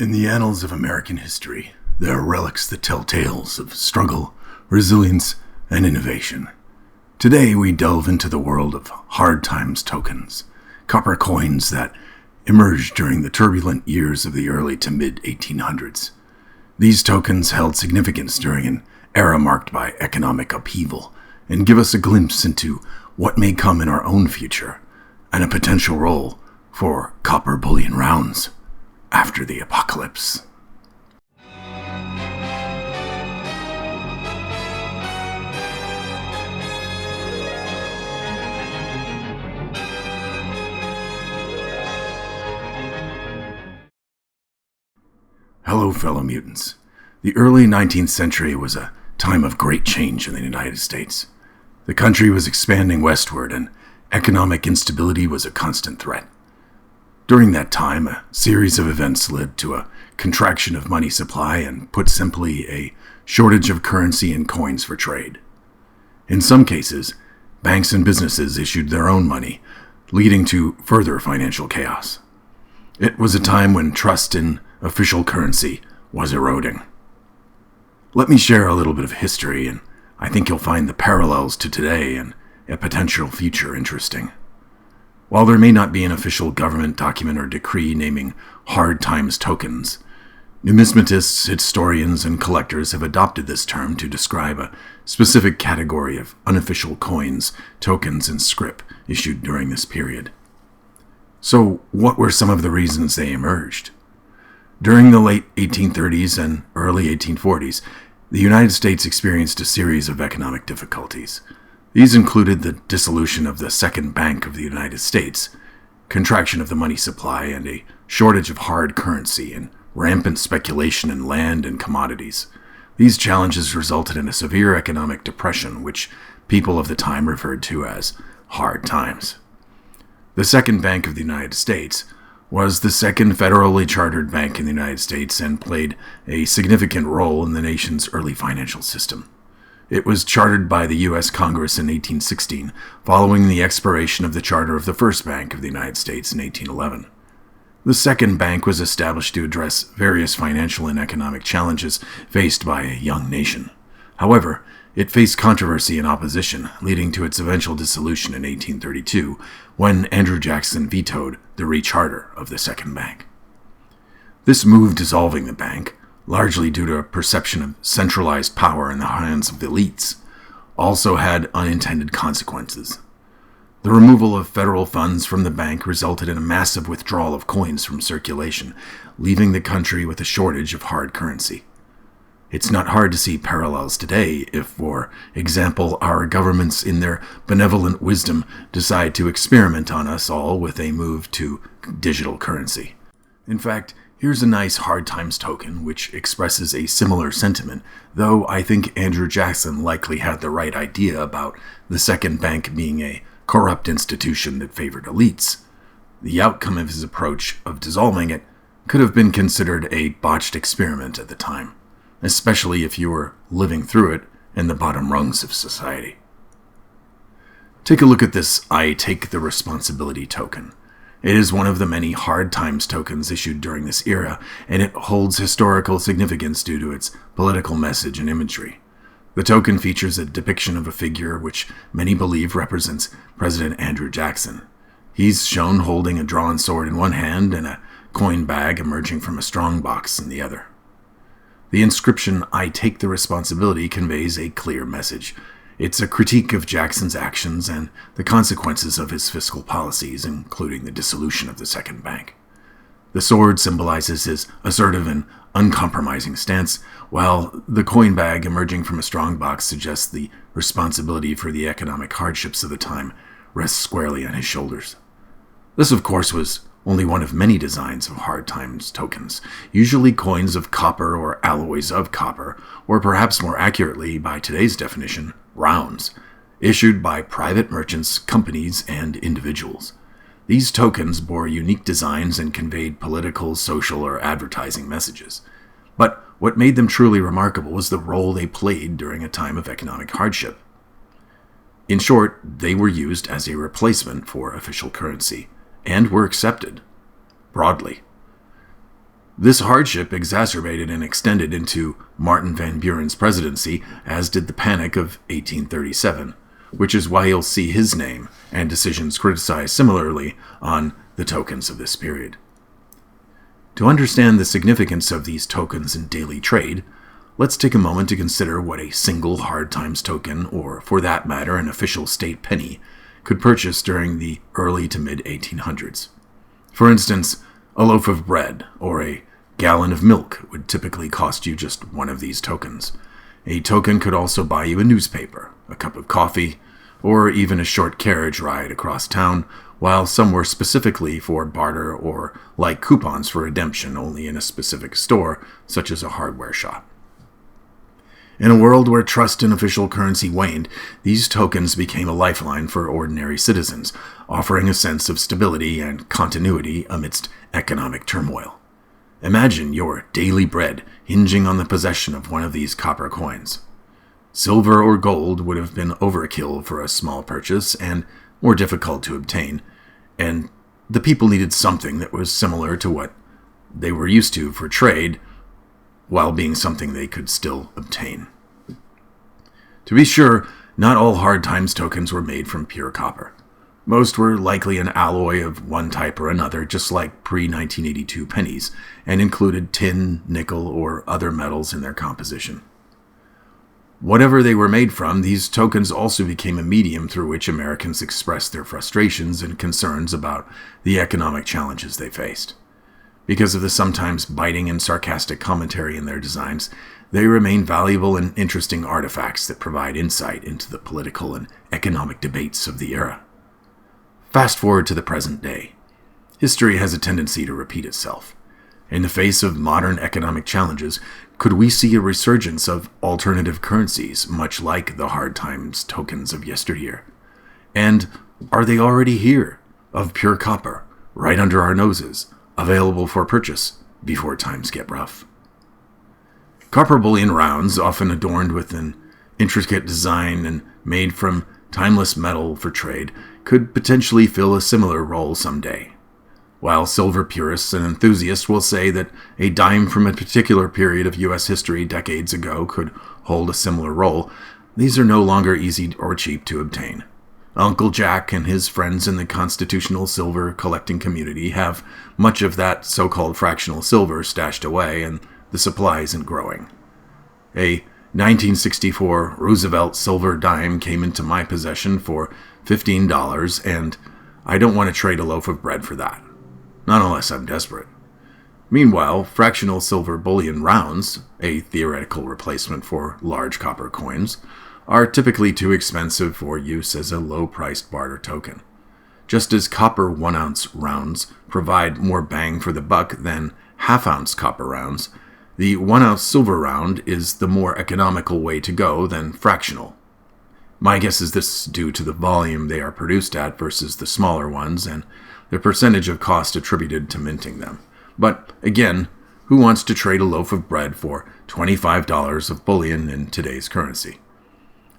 In the annals of American history, there are relics that tell tales of struggle, resilience, and innovation. Today, we delve into the world of hard times tokens, copper coins that emerged during the turbulent years of the early to mid-1800s. These tokens held significance during an era marked by economic upheaval and give us a glimpse into what may come in our own future and a potential role for copper bullion rounds after the apocalypse. Hello, fellow mutants. The early 19th century was a time of great change in the United States. The country was expanding westward, and economic instability was a constant threat. During that time, a series of events led to a contraction of money supply and, put simply, a shortage of currency and coins for trade. In some cases, banks and businesses issued their own money, leading to further financial chaos. It was a time when trust in official currency was eroding. Let me share a little bit of history, and I think you'll find the parallels to today and a potential future interesting. While there may not be an official government document or decree naming hard times tokens, numismatists, historians, and collectors have adopted this term to describe a specific category of unofficial coins, tokens, and scrip issued during this period. So, what were some of the reasons they emerged? During the late 1830s and early 1840s, the United States experienced a series of economic difficulties. These included the dissolution of the Second Bank of the United States, contraction of the money supply, and a shortage of hard currency, and rampant speculation in land and commodities. These challenges resulted in a severe economic depression, which people of the time referred to as hard times. The Second Bank of the United States was the second federally chartered bank in the United States and played a significant role in the nation's early financial system. It was chartered by the U.S. Congress in 1816, following the expiration of the charter of the First Bank of the United States in 1811. The Second Bank was established to address various financial and economic challenges faced by a young nation. However, it faced controversy and opposition, leading to its eventual dissolution in 1832, when Andrew Jackson vetoed the recharter of the Second Bank. This move dissolving the bank, largely due to a perception of centralized power in the hands of the elites, also had unintended consequences. The removal of federal funds from the bank resulted in a massive withdrawal of coins from circulation, leaving the country with a shortage of hard currency. It's not hard to see parallels today if, for example, our governments in their benevolent wisdom decide to experiment on us all with a move to digital currency. In fact, here's a nice hard times token which expresses a similar sentiment, though I think Andrew Jackson likely had the right idea about the Second Bank being a corrupt institution that favored elites. The outcome of his approach of dissolving it could have been considered a botched experiment at the time, especially if you were living through it in the bottom rungs of society. Take a look at this I Take the Responsibility token. It is one of the many hard times tokens issued during this era, and it holds historical significance due to its political message and imagery. The token features a depiction of a figure which many believe represents President Andrew Jackson. He's shown holding a drawn sword in one hand and a coin bag emerging from a strong box in the other. The inscription, "I take the responsibility," conveys a clear message. It's a critique of Jackson's actions and the consequences of his fiscal policies, including the dissolution of the Second Bank. The sword symbolizes his assertive and uncompromising stance, while the coin bag emerging from a strong box suggests the responsibility for the economic hardships of the time rests squarely on his shoulders. This, of course, was only one of many designs of hard times tokens, usually coins of copper or alloys of copper, or perhaps more accurately, by today's definition, rounds, issued by private merchants, companies, and individuals. These tokens bore unique designs and conveyed political, social, or advertising messages. But what made them truly remarkable was the role they played during a time of economic hardship. In short, they were used as a replacement for official currency, and were accepted broadly. This hardship exacerbated and extended into Martin Van Buren's presidency, as did the Panic of 1837, which is why you'll see his name and decisions criticized similarly on the tokens of this period. To understand the significance of these tokens in daily trade, let's take a moment to consider what a single Hard Times token, or for that matter an official state penny, could purchase during the early to mid-1800s. For instance, a loaf of bread or a gallon of milk would typically cost you just one of these tokens. A token could also buy you a newspaper, a cup of coffee, or even a short carriage ride across town, while some were specifically for barter or like coupons for redemption only in a specific store, such as a hardware shop. In a world where trust in official currency waned, these tokens became a lifeline for ordinary citizens, offering a sense of stability and continuity amidst economic turmoil. Imagine your daily bread hinging on the possession of one of these copper coins. Silver or gold would have been overkill for a small purchase and more difficult to obtain, and the people needed something that was similar to what they were used to for trade, while being something they could still obtain. To be sure, not all Hard Times tokens were made from pure copper. Most were likely an alloy of one type or another, just like pre-1982 pennies, and included tin, nickel, or other metals in their composition. Whatever they were made from, these tokens also became a medium through which Americans expressed their frustrations and concerns about the economic challenges they faced. Because of the sometimes biting and sarcastic commentary in their designs, they remain valuable and interesting artifacts that provide insight into the political and economic debates of the era. Fast forward to the present day. History has a tendency to repeat itself. In the face of modern economic challenges, could we see a resurgence of alternative currencies, much like the Hard Times tokens of yesteryear? And are they already here, of pure copper, right under our noses, available for purchase before times get rough? Copper bullion rounds, often adorned with an intricate design and made from timeless metal for trade, could potentially fill a similar role someday. While silver purists and enthusiasts will say that a dime from a particular period of U.S. history decades ago could hold a similar role, these are no longer easy or cheap to obtain. Uncle Jack and his friends in the constitutional silver collecting community have much of that so-called fractional silver stashed away, and the supply isn't growing. A 1964 Roosevelt silver dime came into my possession for $15, and I don't want to trade a loaf of bread for that. Not unless I'm desperate. Meanwhile, fractional silver bullion rounds, a theoretical replacement for large copper coins, are typically too expensive for use as a low-priced barter token. Just as copper 1-ounce rounds provide more bang for the buck than half-ounce copper rounds, the 1-ounce silver round is the more economical way to go than fractional. My guess is this is due to the volume they are produced at versus the smaller ones and the percentage of cost attributed to minting them. But again, who wants to trade a loaf of bread for $25 of bullion in today's currency?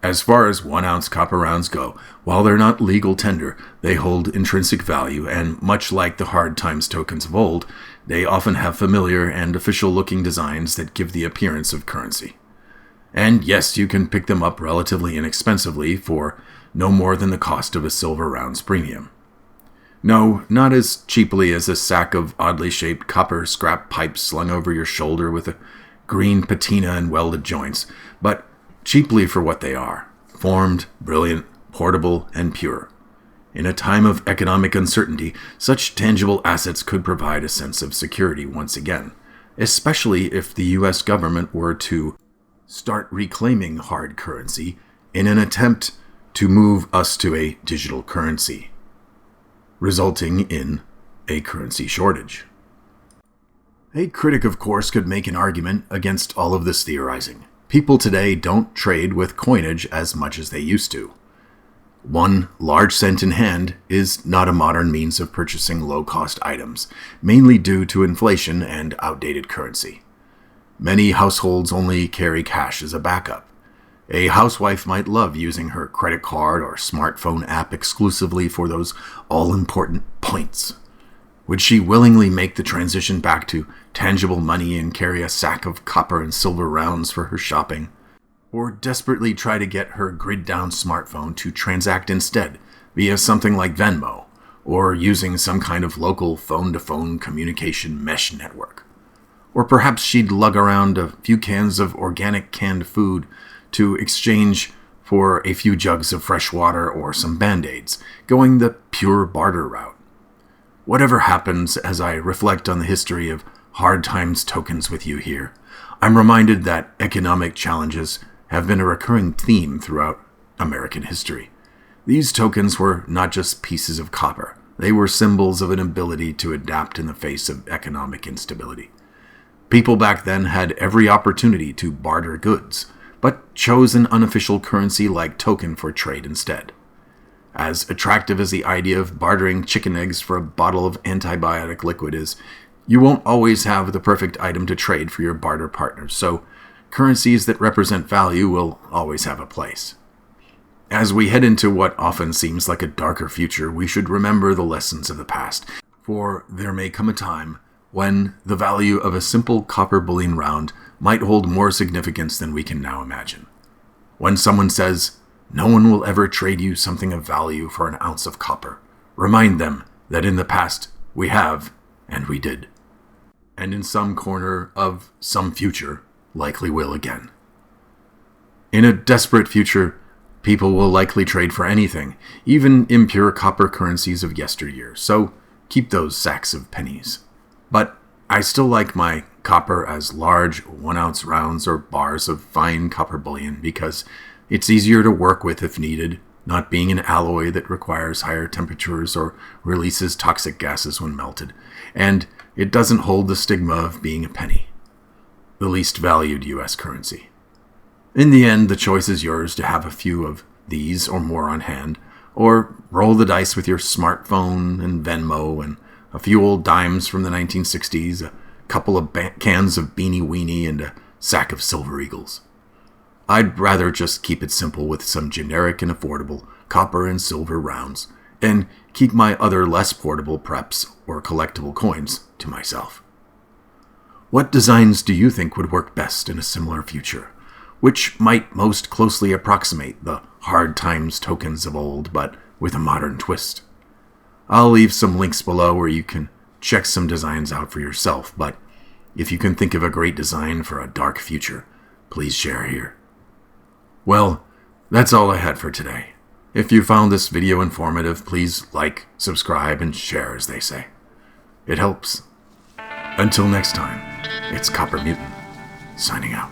As far as 1-ounce copper rounds go, while they're not legal tender, they hold intrinsic value, and much like the Hard Times tokens of old, they often have familiar and official-looking designs that give the appearance of currency. And yes, you can pick them up relatively inexpensively for no more than the cost of a silver rounds premium. No, not as cheaply as a sack of oddly shaped copper scrap pipes slung over your shoulder with a green patina and welded joints, but cheaply for what they are: formed, brilliant, portable, and pure. In a time of economic uncertainty, such tangible assets could provide a sense of security once again, especially if the U.S. government were to start reclaiming hard currency in an attempt to move us to a digital currency, resulting in a currency shortage. A critic, of course, could make an argument against all of this theorizing. People today don't trade with coinage as much as they used to. One large cent in hand is not a modern means of purchasing low-cost items, mainly due to inflation and outdated currency. Many households only carry cash as a backup. A housewife might love using her credit card or smartphone app exclusively for those all-important points. Would she willingly make the transition back to tangible money and carry a sack of copper and silver rounds for her shopping? Or desperately try to get her grid-down smartphone to transact instead via something like Venmo, or using some kind of local phone-to-phone communication mesh network? Or perhaps she'd lug around a few cans of organic canned food to exchange for a few jugs of fresh water or some Band-Aids, going the pure barter route. Whatever happens as I reflect on the history of hard times tokens with you here, I'm reminded that economic challenges have been a recurring theme throughout American history. These tokens were not just pieces of copper. They were symbols of an ability to adapt in the face of economic instability. People back then had every opportunity to barter goods, but chose an unofficial currency like token for trade instead. As attractive as the idea of bartering chicken eggs for a bottle of antibiotic liquid is, you won't always have the perfect item to trade for your barter partners, so currencies that represent value will always have a place. As we head into what often seems like a darker future, we should remember the lessons of the past, for there may come a time when the value of a simple copper bullion round might hold more significance than we can now imagine. When someone says, "No one will ever trade you something of value for an ounce of copper," remind them that in the past we have, and we did. And in some corner of some future, likely will again. In a desperate future, people will likely trade for anything, even impure copper currencies of yesteryear, so keep those sacks of pennies. But I still like my copper as large 1-ounce rounds or bars of fine copper bullion because it's easier to work with if needed, not being an alloy that requires higher temperatures or releases toxic gases when melted, and it doesn't hold the stigma of being a penny, the least valued U.S. currency. In the end, the choice is yours to have a few of these or more on hand, or roll the dice with your smartphone and Venmo and a few old dimes from the 1960s, a couple of cans of Beanie Weenie, and a sack of Silver Eagles. I'd rather just keep it simple with some generic and affordable copper and silver rounds, and keep my other less portable preps or collectible coins to myself. What designs do you think would work best in a similar future? Which might most closely approximate the hard times tokens of old, but with a modern twist? I'll leave some links below where you can check some designs out for yourself, but if you can think of a great design for a dark future, please share here. Well, that's all I had for today. If you found this video informative, please like, subscribe, and share, as they say. It helps. Until next time, it's Copper Mutant, signing out.